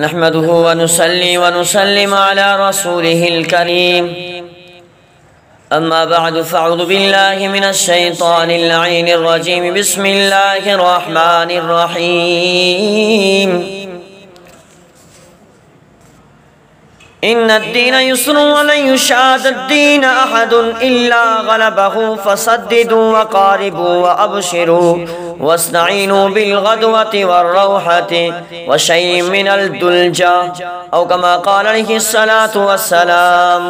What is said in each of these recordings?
نحمده ونصلي ونسلم على رسوله الكريم أما بعد فأعوذ بالله من الشيطان اللعين الرجيم بسم الله الرحمن الرحيم إن الدين يسر ولن يشاد الدين أحد إلا غلبه فسددوا وقاربوا وأبشروا واستعينوا بالغدوة والروحة وشيء من الدلجة أو كما قال عليه الصلاة والسلام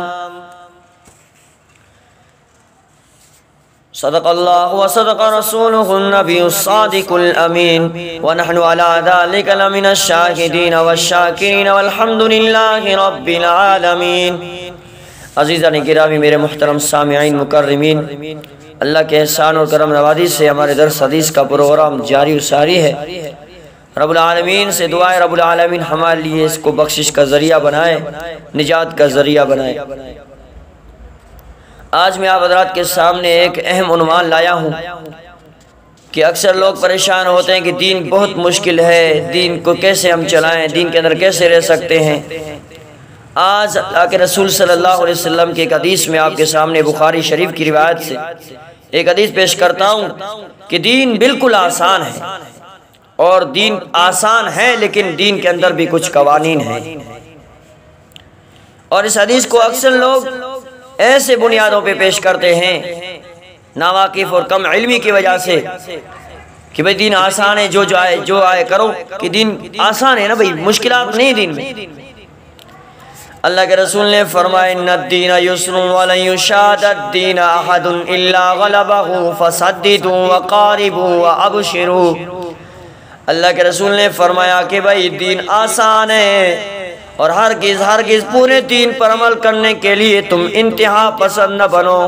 صدق الله وصدق رسوله النبي الصادق الأمين ونحن على ذلك لمن الشاهدين والشاكرين والحمد لله رب العالمين. عزیزان گرامی، میرے محترم سامعین مکرمین، اللہ کے احسان اور کرم نوازی سے ہمارے درس حدیث کا پروگرام جاری و ساری ہے. رب العالمین سے دعائے رب العالمین ہمارے لیے اس کو بخشش کا ذریعہ بنائے، نجات کا ذریعہ بنائے. آج میں آپ حضرات کے سامنے ایک اہم عنوان لایا ہوں کہ اکثر لوگ پریشان ہوتے ہیں کہ دین بہت مشکل ہے، دین کو کیسے ہم چلائیں، دین کے اندر کیسے رہ سکتے ہیں. آج اللہ کے رسول صلی اللہ علیہ وسلم کی ایک حدیث میں آپ کے سامنے بخاری شریف کی روایت سے ایک حدیث پیش کرتا ہوں کہ دین بالکل آسان ہے، اور دین آسان ہے لیکن دین کے اندر بھی کچھ قوانین ہیں. اور اس حدیث کو اکثر لوگ ایسے بنیادوں پہ پیش کرتے ہیں، ناواقف اور کم علمی کی وجہ سے، کہ بھئی دین آسان ہے، جو آئے کرو، کہ دین آسان ہے نا بھئی، مشکلات نہیں دین میں. اللہ کے رسول نے فرمایا ان الدین یسر ولن یشاد الدین احد الا غلبہ فسددوا وقاربوا وابشروا. اللہ کے رسول نے فرمایا کہ بھئی دین آسان ہے، اور ہرگز پورے دین پر عمل کرنے کے لیے تم انتہا پسند نہ بنو.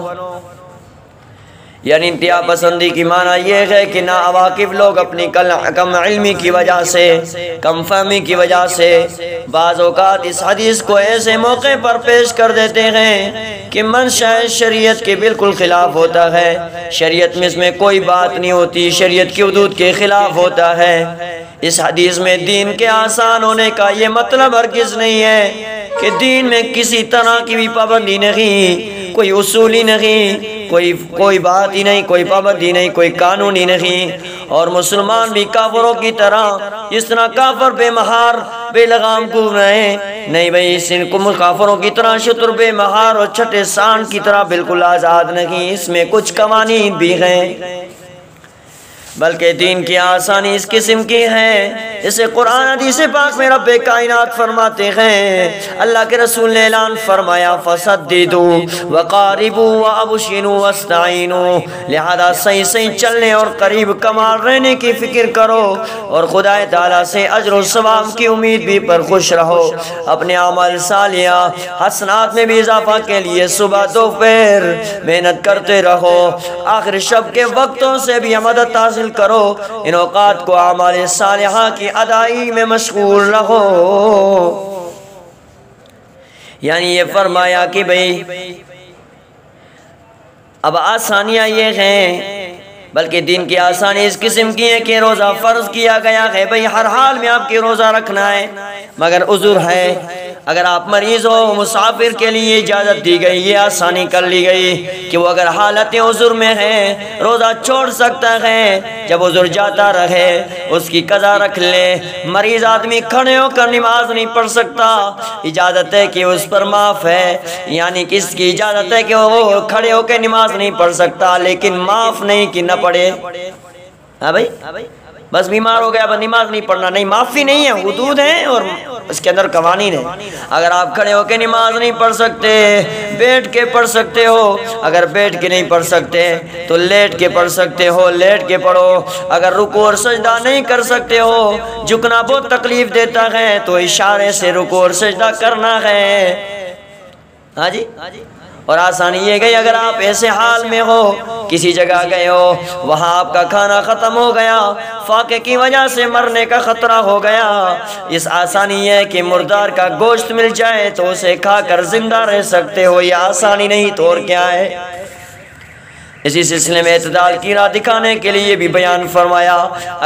یعنی انتہا پسندی کی معنی یہ ہے کہ ناواقف لوگ اپنی کم علمی کی وجہ سے، کم فہمی کی وجہ سے بعض اوقات اس حدیث کو ایسے موقع پر پیش کر دیتے ہیں کہ منشاء شریعت کے بالکل خلاف ہوتا ہے، شریعت میں اس میں کوئی بات نہیں ہوتی، شریعت کی حدود کے خلاف ہوتا ہے. اس حدیث میں دین کے آسان ہونے کا یہ مطلب ہرگز نہیں ہے کہ دین میں کسی طرح کی بھی پابندی نہیں، کوئی اصول ہی نہیں، کوئی بات ہی نہیں، کوئی پابندی نہیں، کوئی قانون ہی نہیں. اور مسلمان بھی کافروں کی طرح اس طرح کافر بے مہار بے لگام گھوم رہے ہیں. نہیں بھئی، اس کو کافروں کی طرح شتر بے مہار اور چھٹے سان کی طرح بالکل آزاد نہیں، اس میں کچھ قوانین بھی ہیں. بلکہ دین کی آسانی اس قسم کی ہے، اسے قرآن حدیث پاک میں رب کائنات فرماتے ہیں، اللہ کے رسول نے اعلان فرمایا فسددوا وقاربوا وابشروا واستعینوا. لہذا صحیح چلنے اور قریب کمال رہنے کی فکر کرو، اور خدا تعالیٰ سے اجر و ثواب کی امید بھی پر خوش رہو. اپنے اعمال صالحہ حسنات میں بھی اضافہ کے لیے صبح دوپہر محنت کرتے رہو. آخر شب کے وقتوں سے بھی مدد حاصل کرو، ان اوقات کو اعمال صالحہ کی ادائی میں مشغول رہو. یعنی یہ فرمایا کہ بھئی اب آسانیاں یہ ہیں، بلکہ دین کی آسانی اس قسم کی ہے کہ روزہ فرض کیا گیا ہے. بھئی ہر حال میں آپ کی روزہ رکھنا ہے، مگر عذر ہے. اگر آپ مریض ہو، مسافر کے لیے اجازت دی گئی، یہ آسانی کر لی گئی کہ وہ اگر حالت عذر میں ہے روزہ چھوڑ سکتا ہے، جب عذر جاتا رہے اس کی قضا رکھ لے. مریض آدمی کھڑے ہو کر نماز نہیں پڑھ سکتا، اجازت ہے کہ اس پر معاف ہے. یعنی کس کی اجازت ہے کہ وہ کھڑے ہو کے نماز نہیں پڑھ سکتا، لیکن معاف نہیں کہ نہ پڑھے. ہاں بھائی، بس بیمار ہو گیا بس نماز نہیں پڑھنا، نہیں، معافی نہیں ہے، حدود ہیں اور اس کے اندر قوانین ہیں. اگر آپ کھڑے ہو کے نماز نہیں پڑھ سکتے، بیٹھ کے پڑھ سکتے ہو. اگر بیٹھ کے نہیں پڑھ سکتے تو لیٹ کے پڑھ سکتے ہو، لیٹ کے پڑھو. اگر رکوع اور سجدہ نہیں کر سکتے ہو، جھکنا بہت تکلیف دیتا ہے، تو اشارے سے رکوع اور سجدہ کرنا ہے. ہاں جی. اور آسانی یہ گئی اگر آپ ایسے حال میں ہو، کسی جگہ گئے ہو، وہاں آپ کا کھانا ختم ہو گیا، فاقے کی وجہ سے مرنے کا خطرہ ہو گیا، اس آسانی ہے کہ مردار کا گوشت مل جائے تو اسے کھا کر زندہ رہ سکتے ہو. یہ آسانی نہیں تو اور کیا ہے. اسی سلسلے میں اعتدال کی راہ دکھانے کے لیے بھی بیان فرمایا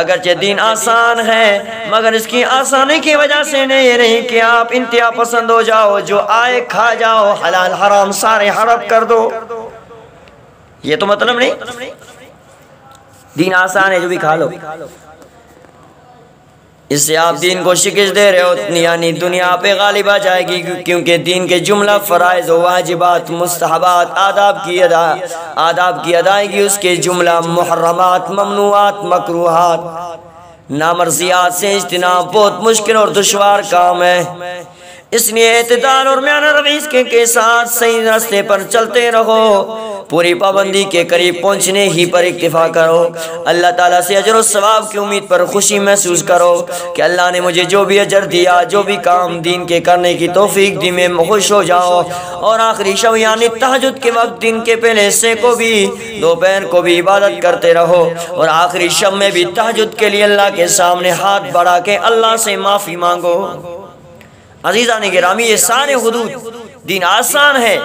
اگرچہ دین آسان ہے مگر اس کی آسانی کی وجہ سے یہ نہیں کہ آپ انتہا پسند ہو جاؤ، جو آئے کھا جاؤ، حلال حرام سارے حرام کر دو، یہ تو مطلب نہیں۔ دین آسان ہے جو بھی کھا لو، اس سے آپ دین کو شکست دے رہے ہو، یعنی دنیا پہ غالب آ جائے گی، کیونکہ دین کے جملہ فرائض و واجبات، مستحبات، آداب کی ادائیگی، اس کے جملہ محرمات، ممنوعات، مکروہات، نامرضیات سے اجتناب بہت مشکل اور دشوار کام ہے۔ اس لیے اعتدال اور میانہ رویش کے ساتھ صحیح راستے پر چلتے رہو، پوری پابندی کے قریب پہنچنے ہی پر اکتفا کرو، اللہ تعالیٰ سے اجر و ثواب کی امید پر خوشی محسوس کرو کہ اللہ نے مجھے جو بھی اجر دیا، جو بھی کام دین کے کرنے کی توفیق دی، میں خوش ہو جاؤ۔ اور آخری شب یعنی تہجد کے وقت دن کے پہلے حصے کو بھی، دوپہر کو بھی عبادت کرتے رہو، اور آخری شب میں بھی تہجد کے لیے اللہ کے سامنے ہاتھ بڑھا کے اللہ سے معافی مانگو۔ عزیزان گرامی، یہ سارے حدود، دین آسان ہے۔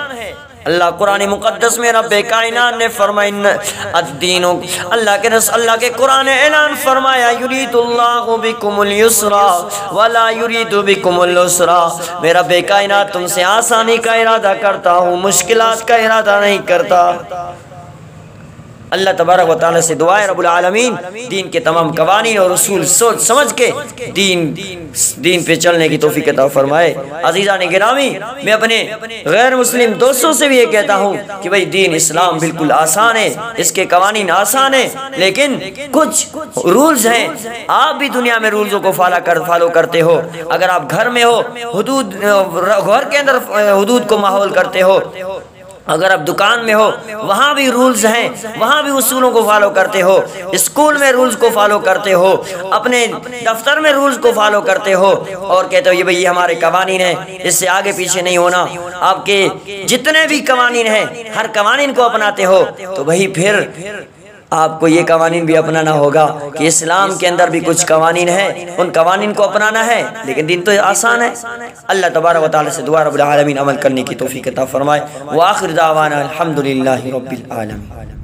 اللہ قرآن مقدس میں رب کائنات نے فرمایا الدین، اللہ کے قرآن اعلان فرمایا یرید اللہ بکم اليسر ولا یرید بکم العسر، میں رب کائنات تم سے آسانی کا ارادہ کرتا ہوں، مشکلات کا ارادہ نہیں کرتا۔ اللہ تبارک و تعالیٰ سے دعا ہے رب العالمین دین کے تمام قوانین اور اصول سوچ سمجھ کے دین پہ چلنے کی توفیق عطا فرمائے۔ عزیزان گرامی، میں اپنے غیر مسلم دوستوں سے بھی یہ کہتا ہوں کہ بھئی دین اسلام بالکل آسان ہے، اس کے قوانین آسان ہیں، لیکن کچھ رولز ہیں۔ آپ بھی دنیا میں رولزوں کو فالو کرتے ہو، اگر آپ گھر میں ہو گھر کے اندر حدود کو ماحول کرتے ہو، اگر آپ دکان میں ہو وہاں بھی رولز ہیں، وہاں بھی اصولوں کو فالو کرتے ہو، اسکول میں رولز کو فالو کرتے ہو، اپنے دفتر میں رولز کو فالو کرتے ہو، اور کہتے ہو یہ بھئی یہ ہمارے قوانین ہیں، اس سے آگے پیچھے نہیں ہونا، آپ کے جتنے بھی قوانین ہیں ہر قوانین کو اپناتے ہو، تو وہی پھر آپ کو یہ قوانین بھی اپنانا ہوگا کہ اسلام کے اندر بھی کچھ قوانین ہیں، ان قوانین کو اپنانا ہے، لیکن دین تو آسان ہے۔ اللہ تبارک و تعالیٰ سے دعا رب العالمین عمل کرنے کی توفیق عطا فرمائے۔ وآخر دعوانا الحمدللہ رب العالمین۔